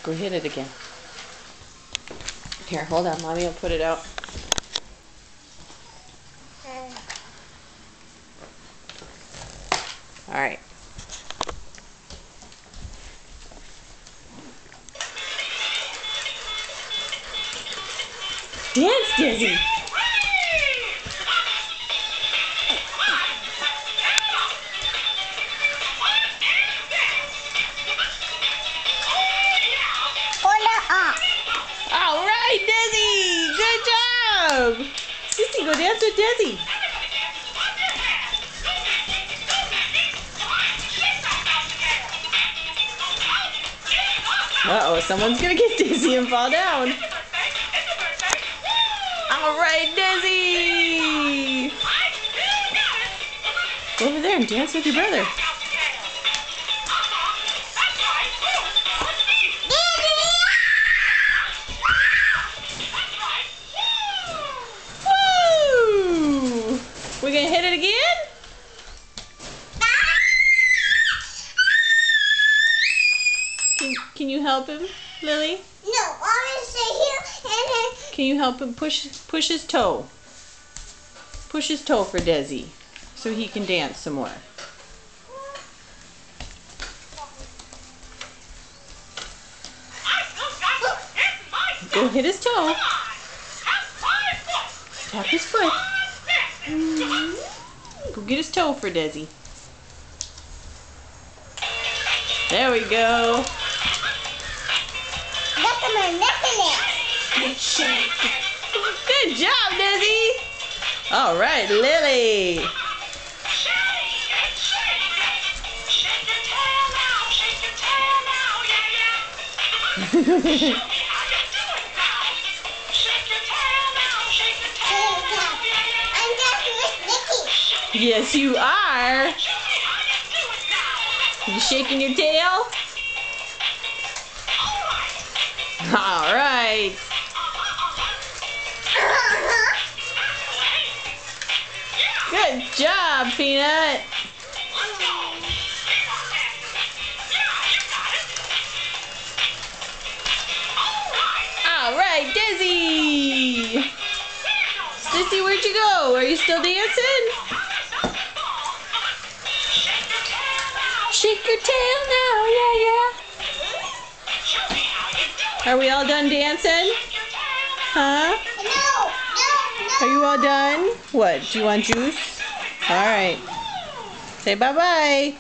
Go hit it again. Here, hold on. Mommy will put it out. All right. Dance, Dizzy. All right, Dizzy. Good job. Sissy, go dance with Dizzy. Uh-oh, someone's gonna get dizzy and fall down. All right, Dizzy. Go over there and dance with your brother. Woo! We gonna hit it again? Can you help him, Lily? No, I want to stay here and then... Can you help him push his toe? Push his toe for Desi so he can dance some more. Go hit his toe. Tap his foot. Go get his toe for Desi. There we go. Look at my necklace. Good job, Desi. All right, Lily. I'm just with Nikki. Yes, you are. You shaking your tail? All right. Good job, Peanut. All right, Dizzy. Sissy, where'd you go? Are you still dancing? Shake your tail now, yeah, yeah. Are we all done dancing? Huh? No. Are you all done? What? Do you want juice? All right. Say bye-bye.